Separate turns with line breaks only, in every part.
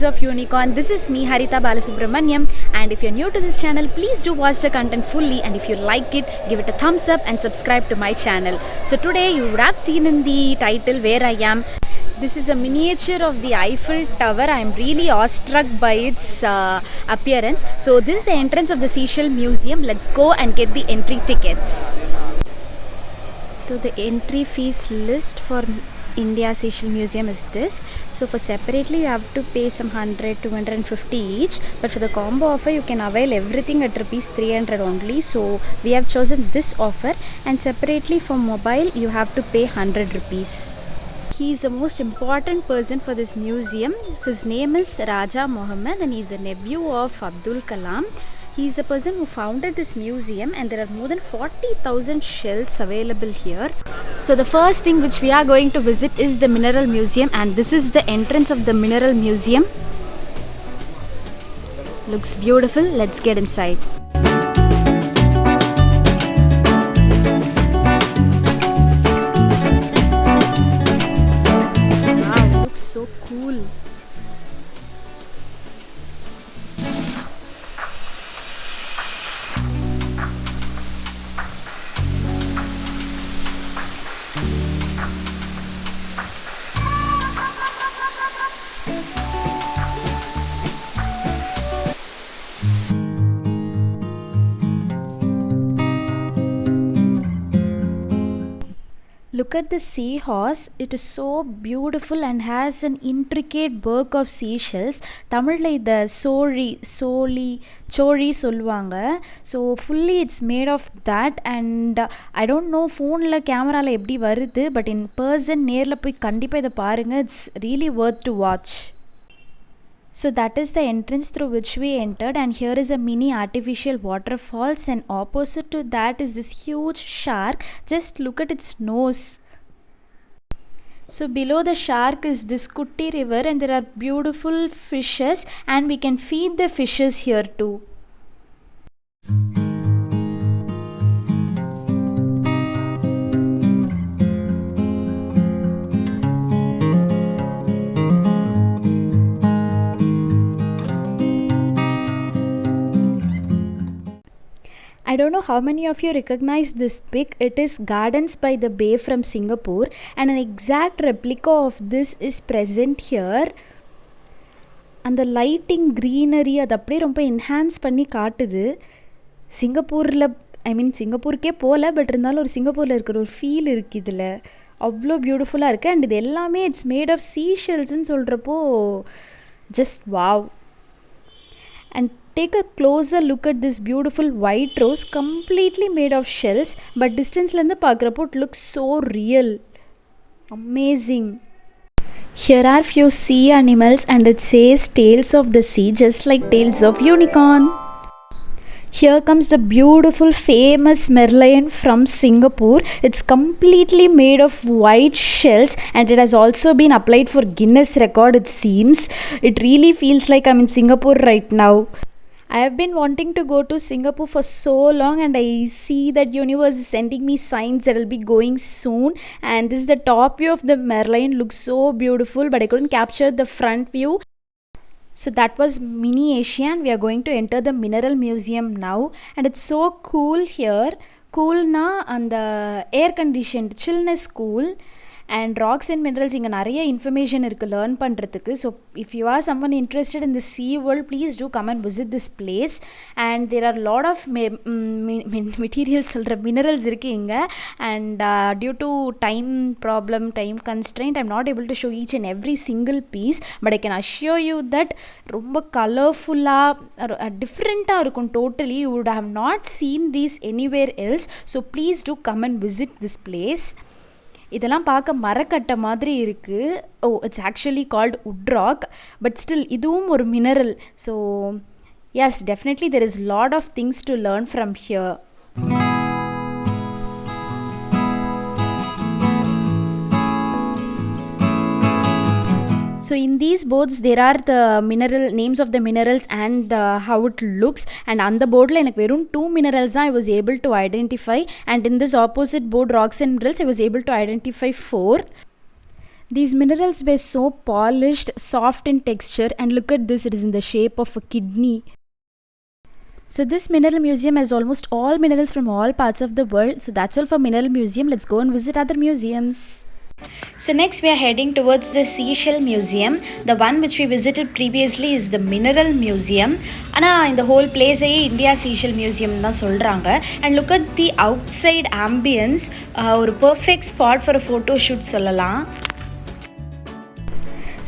Tales of Unicorn. This is me, Harita Balasubramaniam, and if you're new to this channel, please do watch the content fully, and if you like it, give it a thumbs up and subscribe to my channel. So today you would have seen in the title where I am. This is a miniature of the Eiffel Tower. I am really awestruck by its appearance. So this is the entrance of the Seychelles Museum. Let's go and get the entry tickets. So the entry fees list for India Seychelles Museum is this. So for separately you have to pay some 100, 250 each, but for the combo offer you can avail everything at rupees 300 only. So we have chosen this offer, and separately for mobile you have to pay 100 rupees. He is the most important person for this museum. His name is Raja Mohammed, and he is the nephew of Abdul Kalam. He is the person who founded this museum, and there are more than 40,000 shells available here. So the first thing which we are going to visit is the Mineral Museum, and this is the entrance of the Mineral Museum. Looks beautiful. Let's get inside. Wow, looks so cool. Look at the seahorse. It is so beautiful and has an intricate work of seashells. தமிழில் இதை சோழி சொல்லுவாங்க. So fully it's made of that, and I don't know ஃபோனில் கேமராவில் எப்படி வருது, but in person நேரில் போய் கண்டிப்பாக இதை பாருங்கள். It's really worth to watch. So that is the entrance through which we entered, and here is a mini artificial waterfalls, and opposite to that is this huge shark. Just look at its nose. So below the shark is this Kutti river, and there are beautiful fishes, and we can feed the fishes here too. I don't know how many of you recognize this pic. It is Gardens by the Bay from Singapore, and an exact replica of this is present here. And the lighting, greenery, அது அப்படியே ரொம்ப enhance பண்ணி காட்டுது. சிங்கப்பூருக்கே போகல, but இருந்தாலும் ஒரு சிங்கப்பூரில் இருக்கிற ஒரு ஃபீல் இருக்குது இதில். அவ்வளோ பியூட்டிஃபுல்லாக இருக்குது, அண்ட் இது எல்லாமே இட்ஸ் மேட் ஆஃப் சீஷெல்ஸ்ன்னு சொல்கிறப்போ just wow. And take a closer look at this beautiful white rose, completely made of shells, but distance lende paakrappo it looks so real. Amazing. Here are few sea animals, and it says Tales of the Sea, just like Tales of Unicorn. Here comes the beautiful famous merlion from Singapore. It's completely made of white shells, and it has also been applied for Guinness record, it seems. It really feels like I'm in Singapore right now. I have been wanting to go to Singapore for so long, and I see that universe is sending me signs that I'll be going soon. And this is the top view of the merlion. Looks so beautiful, but I couldn't capture the front view. So that was Mini Asia, and we are going to enter the Mineral Museum now, and it's so cool here. Cool na and the air conditioned chillness cool, and rocks and minerals இங்கே நிறைய information இருக்குது learn பண்ணுறதுக்கு. So if you are someone interested in the sea world, please do come and visit this place. And there are lot of materials சொல்கிற minerals இருக்குது இங்கே, and due to time problem, time constraint, I'm not able to show each and every single piece, but I can assure you that ரொம்ப கலர்ஃபுல்லாக டிஃப்ரெண்ட்டாக இருக்கும். Totally you would have not seen these anywhere else. So please do come and visit this place. இதெல்லாம் பார்க்க மரக்கட்டை மாதிரி இருக்குது. It's actually called wood rock, but still இதுவும் ஒரு mineral. So yes, definitely there is lot of things to learn from here. So in these boards there are the mineral names of the minerals and how it looks, and on the board la enak verum 2 minerals I was able to identify, and in this opposite board rocks and minerals I was able to identify 4. These minerals were so polished, soft in texture, and look at this, it is in the shape of a kidney. So this mineral museum has almost all minerals from all parts of the world. So that's all for mineral museum. Let's go and visit other museums. So next we are heading towards the seashell museum. The one which we visited previously is the mineral museum. ஆனால் இந்த whole place India seashell museum தான் சொல்கிறாங்க. And look at the outside ambience. ஒரு perfect spot for a photo shoot சொல்லலாம்.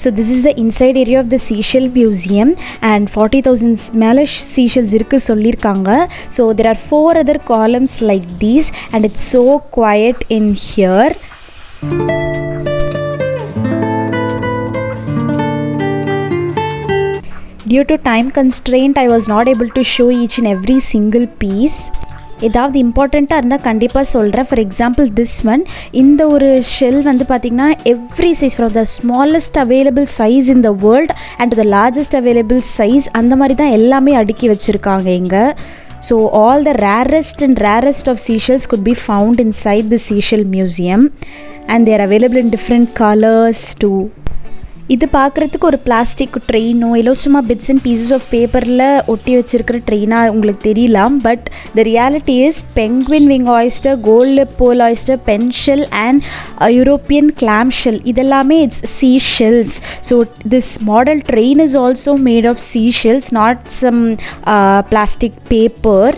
So this is the inside area of the seashell museum and 40,000 மேலே seashells இருக்கு சொல்லியிருக்காங்க. So there are 4 other columns like these and it's so quiet in here. Due to time constraint, I was not able to show each and every single piece. ஏதாவது இம்பார்ட்டண்ட்டாக இருந்தால் கண்டிப்பாக சொல்கிறேன். For example this one, இந்த ஒரு shell வந்து பார்த்திங்கன்னா every size from the smallest available size in the world and the largest available size அந்த மாதிரி தான் எல்லாமே அடுக்கி வச்சுருக்காங்க இங்கே. So all the rarest of seashells could be found inside the seashell museum and they are available in different colors too. இது பார்க்குறதுக்கு ஒரு பிளாஸ்டிக் ட்ரெயினோ இல்லை சும்மா பிட்ஸ் அண்ட் பீசஸ் ஆஃப் பேப்பரில் ஒட்டி வச்சுருக்கிற ட்ரெயினாக உங்களுக்கு தெரியலாம். But the reality is penguin wing oyster, gold ball oyster, pen shell and European clam shell இதெல்லாமே it's sea shells. So this model train is also made of sea shells, not some plastic paper.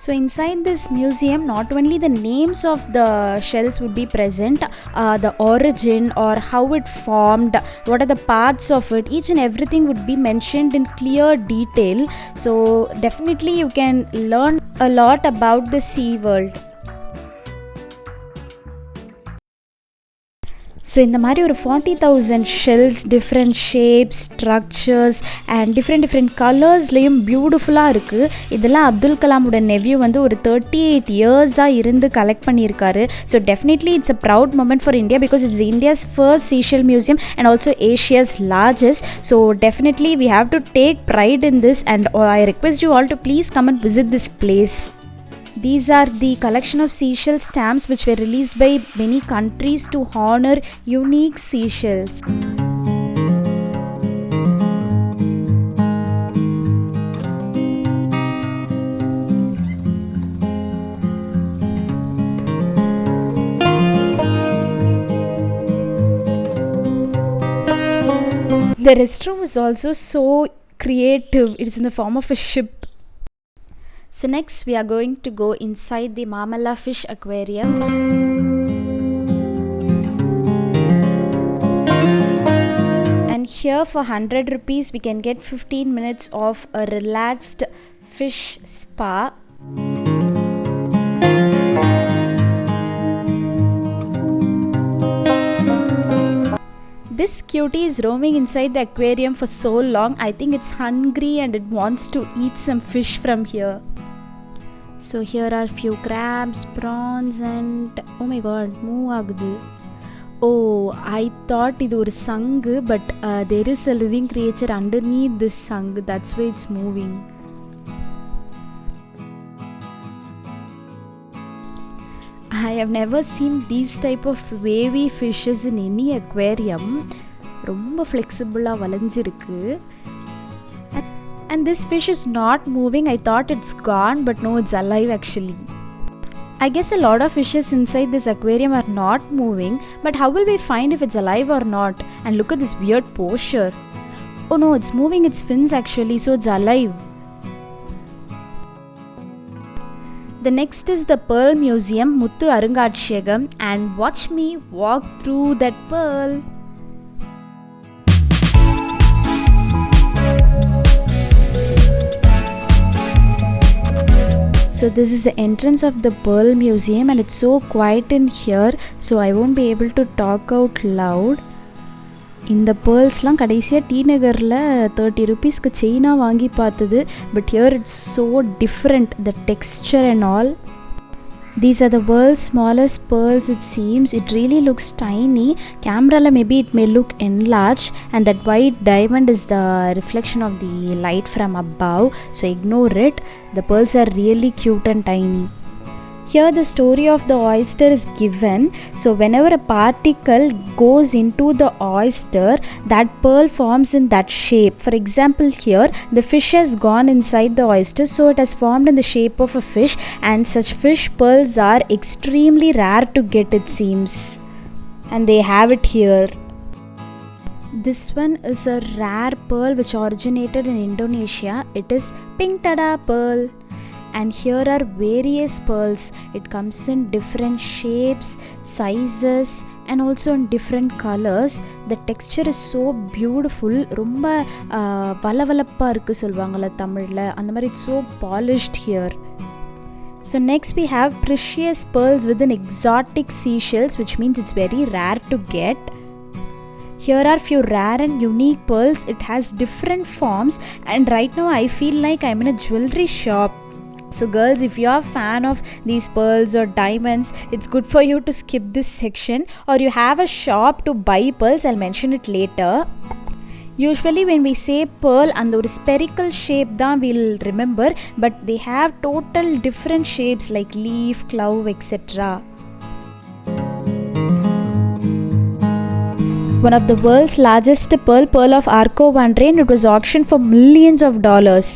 So inside this museum, not only the names of the shells would be present, the origin or how it formed, what are the parts of it, each and everything would be mentioned in clear detail. So definitely you can learn a lot about the sea world. So இந்த மாதிரி ஒரு 40,000 shells, different shapes, structures and different கலர்ஸ்லேயும் பியூட்டிஃபுல்லாக இருக்குது. இதெல்லாம் Abdul கலாமோட nephew வந்து ஒரு 38 இயர்ஸாக இருந்து கலெக்ட் பண்ணியிருக்காரு. So definitely it's a proud moment for India because it's India's first seashell museum and also Asia's largest. So definitely we have to take pride in this and I request you all to please come and visit this place. These are the collection of seashell stamps which were released by many countries to honor unique seashells. The restroom is also so creative. It is in the form of a ship. So next we are going to go inside the Mamala fish aquarium. And here for 100 rupees we can get 15 minutes of a relaxed fish spa. This cutie is roaming inside the aquarium for so long. I think it's hungry and it wants to eat some fish from here. So here are few crabs, prawns and oh my god, move agudhu. Oh, I thought idu or sangu, but there is a living creature underneath this sangu. That's why it's moving. I have never seen these type of wavy fishes in any aquarium. ரொம்ப ஃப்ளெக்சிபிளாக வளைஞ்சிருக்கு. And this fish is not moving. I thought it's gone, but no, it's alive actually. I guess a lot of fishes inside this aquarium are not moving, but how will we find if it's alive or not? And look at this weird posture. Oh no, it's moving its fins actually, so it's alive. The next is the Pearl Museum, Muthu Arungatshiyagam, and watch me walk through that pearl. So this is the entrance of the Pearl Museum and it's so quiet in here, so I won't be able to talk out loud. இந்த பேர்ல்ஸ்லாம் கடைசியாக D நகரில் 30 rupeesக்கு செயினாக வாங்கி பார்த்தது. But here it's so different, the texture and all. These are the world's smallest pearls, it seems. It really looks tiny. Camera maybe it may look enlarged, and that white diamond is the reflection of the light from above, so ignore it. The pearls are really cute and tiny. Here the story of the oyster is given. So whenever a particle goes into the oyster, that pearl forms in that shape. For example, here the fish has gone inside the oyster, so it has formed in the shape of a fish, and such fish pearls are extremely rare to get, it seems. And they have it here. This one is a rare pearl which originated in Indonesia. It is Pink Tada pearl. And here are various pearls. It comes in different shapes, sizes, and also in different colors. The texture is so beautiful. ரொம்ப வளவளப்பா இருக்கு சொல்வாங்கல தமிழ்ல, அந்த மாதிரி it's so polished here. So next we have precious pearls within exotic seashells, which means it's very rare to get. Here are few rare and unique pearls. It has different forms, and right now I feel like I'm in a jewelry shop. So girls, if you are a fan of these pearls or diamonds, it's good for you to skip this section, or you have a shop to buy pearls, I'll mention it later. Usually when we say pearl, and ஒரு spherical shape தான் we'll remember, but they have total different shapes like leaf, cloud, etc. One of the world's largest pearl of Arco Vandre, and it was auctioned for millions of dollars.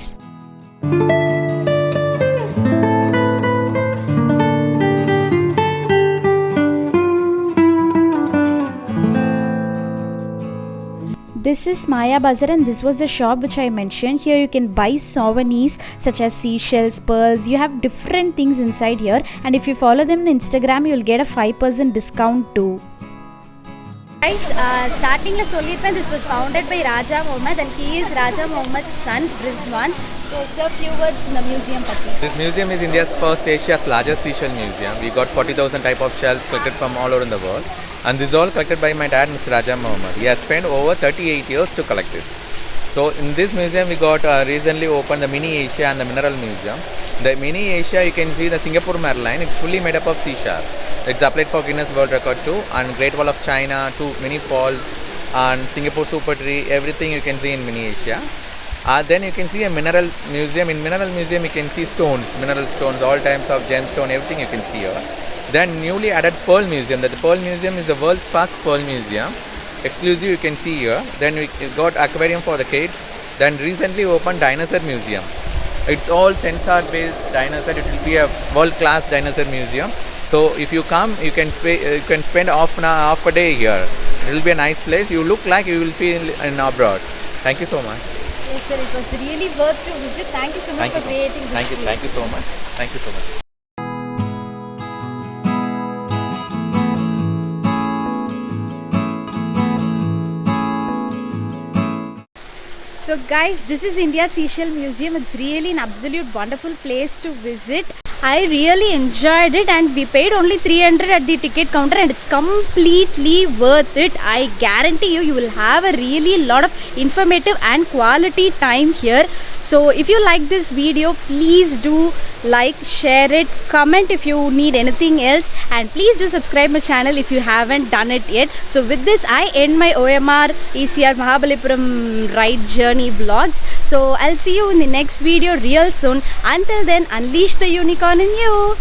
This is Maya Bazaar, and this was the shop which I mentioned. Here you can buy souvenirs such as seashells, pearls. You have different things inside here, and if you follow them on Instagram, you'll get a 5% discount too. Guys, starting la sollirpen, this was founded by Raja Mohammed, and he is Raja Mohammed's son Rizwan. So sir, few words in the museum patti.
This museum is India's first Asia's largest seashell museum. We got 40,000 type of shells collected from all over in the world, and this is all collected by my dad, Mr. Raja Mohammed. He has spent over 38 years to collect this. So in this museum we got recently opened the Mini Asia and the Mineral Museum. The Mini Asia, you can see the Singapore Marine. It's fully made up of seashell. It's applied for Guinness World Record too, and Great Wall of China, 2 mini falls, and Singapore Super Tree. Everything you can see in Mini Asia. Then you can see a mineral museum. In mineral museum you can see stones, mineral stones, all types of gemstone, everything you can see here. Then newly added Pearl Museum. The Pearl Museum is the world's first Pearl Museum. Exclusive, you can see here. Then we got aquarium for the kids. Then recently opened Dinosaur Museum. It's all sensor based dinosaur. It will be a world class dinosaur museum. So if you come, you can spend half a day here. It will be a nice place. You look like you will feel in abroad. Thank you so much.
Yes sir, it was really worth to visit. Thank you so much for creating this.
Thank you so much. Thank you so much.
So guys, this is India Seashell Museum. It's really an absolute wonderful place to visit. I really enjoyed it, and we paid only 300 at the ticket counter, and it's completely worth it. I guarantee you, you will have a really lot of informative and quality time here. So if you like this video, please do like, share it, comment if you need anything else, and please do subscribe my channel if you haven't done it yet. So with this, I end my OMR ECR Mahabalipuram ride journey vlogs. So I'll see you in the next video real soon. Until then, unleash the unicorn in you.